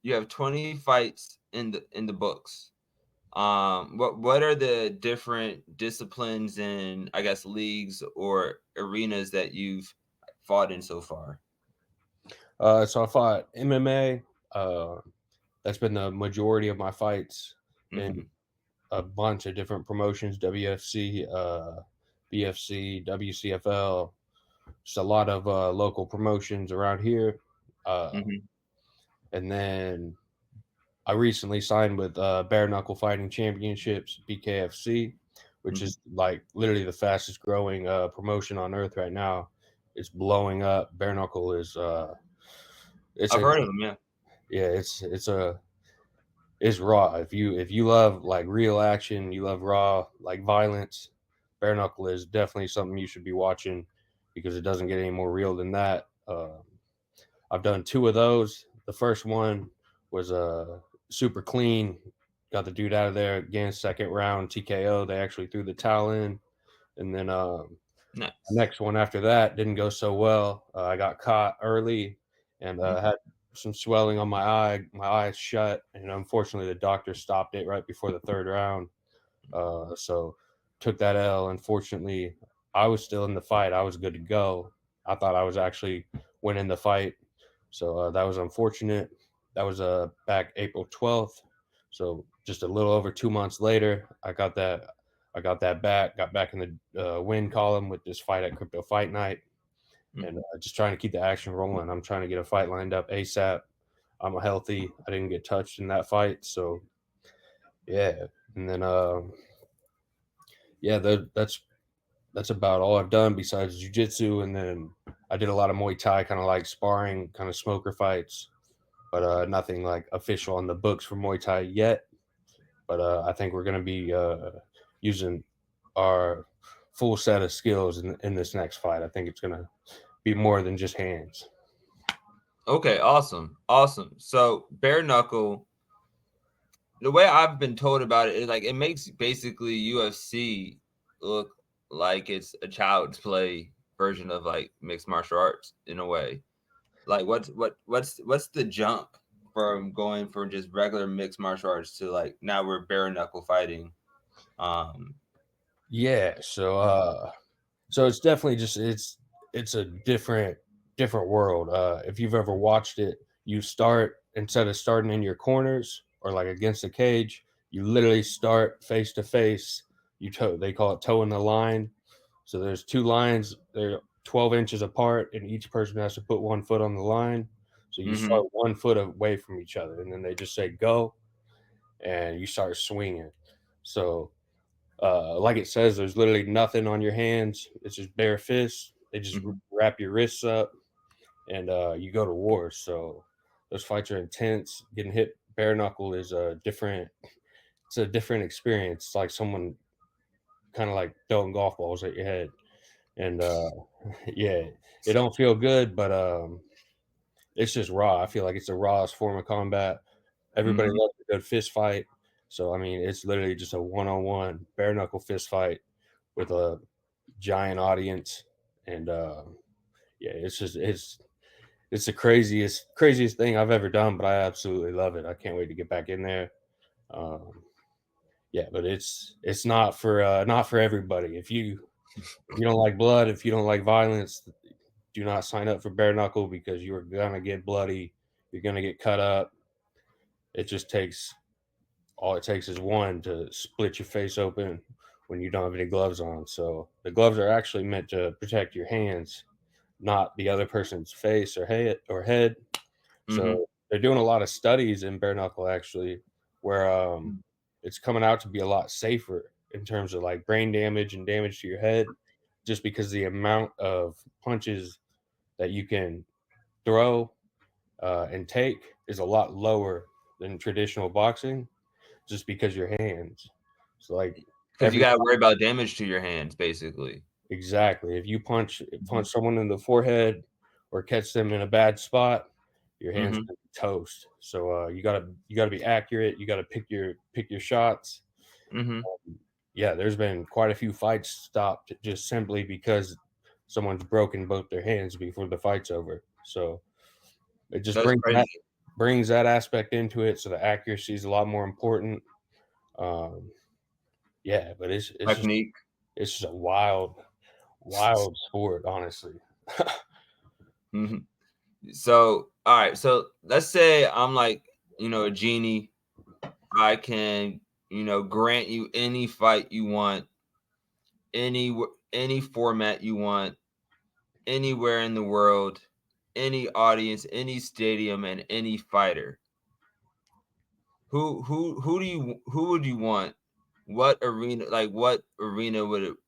you have 20 fights in the books. What are the different disciplines and I guess leagues or arenas that you've fought in so far? So I fought MMA. That's been the majority of my fights in Hmm. a bunch of different promotions: WFC, BFC, WCFL. Just a lot of local promotions around here. Uh, Hmm. and then I recently signed with Bare Knuckle Fighting Championships, BKFC, which Hmm. is like literally the fastest growing promotion on earth right now. It's blowing up. Bare Knuckle is it's I've a heard of them. Yeah. yeah, it's raw. If you love like real action, you love raw like violence, Bare Knuckle is definitely something you should be watching because it doesn't get any more real than that. I've done two of those. The first one was super clean. Got the dude out of there again. Second round TKO. They actually threw the towel in, and then the Nice. next one after that didn't go so well. I got caught early and Mhm. had some swelling on my eye. My eye shut, and unfortunately, the doctor stopped it right before the third round. So took that L. Unfortunately, I was still in the fight. I was good to go. I thought I was actually winning the fight, so that was unfortunate. That was back April 12th. So just a little over 2 months later, I got that back. Got back in the win column with this fight at Crypto Fight Night, and Mhm. just trying to keep the action rolling. I'm trying to get a fight lined up ASAP. I'm healthy. I didn't get touched in that fight, so yeah. And then yeah, that's about all I've done besides jujitsu, and then I did a lot of Muay Thai, kind of like sparring, kind of smoker fights, but nothing like official on the books for Muay Thai yet. But I think we're gonna be using our full set of skills in this next fight. I think it's gonna be more than just hands. Okay, awesome. Awesome. So bare knuckle, the way I've been told about it is like it makes basically UFC look like it's a child's play version of like mixed martial arts in a way. Like what's the jump from going from just regular mixed martial arts to like now we're bare knuckle fighting? Um Yeah, so it's definitely just it's a different world. If you've ever watched it, you start instead of starting in your corners or like against the cage, you literally start face to face. They call it toe in the line. So there's two lines. They're 12 inches apart, and each person has to put 1 foot on the line. So you mhm. start 1 foot away from each other, and then they just say go, and you start swinging. So like it says, there's literally nothing on your hands. It's just bare fists. They just Mhm. wrap your wrists up, and you go to war. So those fights are intense. Getting hit bare knuckle is a different. It's a different experience. It's like someone kind of like throwing golf balls at your head, and yeah, it don't feel good, but it's just raw. I feel like it's the rawest form of combat. Everybody Mhm. loves a good fist fight. So I mean, it's literally just a one-on-one bare knuckle fist fight with a giant audience, and yeah, it's the craziest thing I've ever done, but I absolutely love it. I can't wait to get back in there. Um, yeah, but it's not for everybody. If you don't like blood, if you don't like violence, do not sign up for bare knuckle because you are gonna get bloody. You're gonna get cut up. It just takes all it takes is one to split your face open when you don't have any gloves on. So the gloves are actually meant to protect your hands, not the other person's face or head. Mhm. So they're doing a lot of studies in bare knuckle actually, where it's coming out to be a lot safer in terms of like brain damage and damage to your head, just because the amount of punches that you can throw and take is a lot lower than traditional boxing, just because your hands. So like Because you every gotta worry about damage to your hands, basically. exactly, if you Mhm. punch someone in the forehead or catch them in a bad spot, your hands Mhm. are toast. So you gotta be accurate. You gotta pick your shots. Mhm. Yeah, there's been quite a few fights stopped just simply because someone's broken both their hands before the fight's over. So it just That's brings that crazy. brings that aspect into it, so the accuracy is a lot more important. Um, yeah, but Technique. it's just a wild sport, honestly. Hmm. So, all right. So let's say I'm like, a genie. I can, grant you any fight you want, any format you want, anywhere in the world, any audience, any stadium, and any fighter. Who would you want? What arena,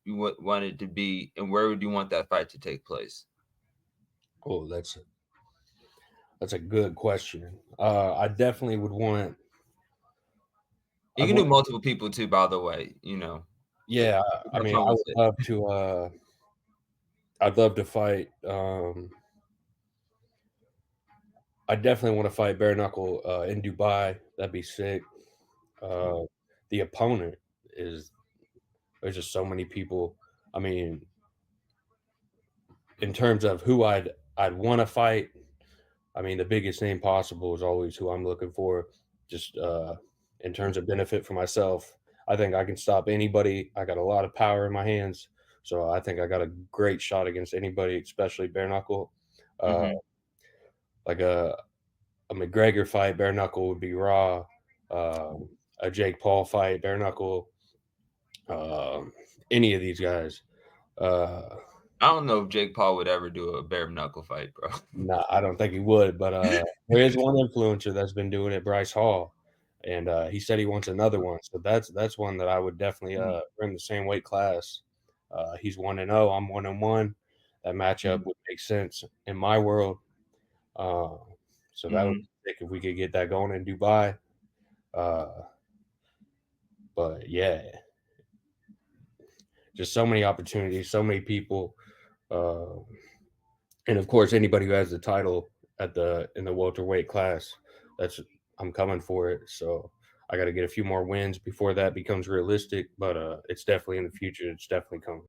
you want it to be, and where would you want that fight to take place? Oh, that's a good question. I definitely would want. You I'd can do want. multiple people too, by the way. It, Yeah, I have mean, fun I with would it. love to. I'd love to fight. I definitely want to fight Bare Knuckle in Dubai. That'd be sick. Uh, the opponent is there's just so many people. I mean, in terms of who I'd want to fight, I mean, the biggest name possible is always who I'm looking for. Just in terms of benefit for myself, I think I can stop anybody. I got a lot of power in my hands, so I think I got a great shot against anybody, especially bare knuckle. Uh, Hmm. like a McGregor fight, bare knuckle would be raw. A Jake Paul fight, bare knuckle. Um, any of these guys. Uh, I don't know if Jake Paul would ever do a bare knuckle fight, bro. Nah, I don't think he would, but there is one influencer that's been doing it, Bryce Hall, and he said he wants another one. So that's one that I would definitely we're in the same weight class. He's 1-0, I'm 1-1. That matchup would make sense in my world. Uh, so that would Hmm. be sick if we could get that going in Dubai. Uh, but yeah, just so many opportunities, so many people. Uh, and of course, anybody who has the title at the in the welterweight class, that's I'm coming for it. So I got to get a few more wins before that becomes realistic, but it's definitely in the future. It's definitely coming.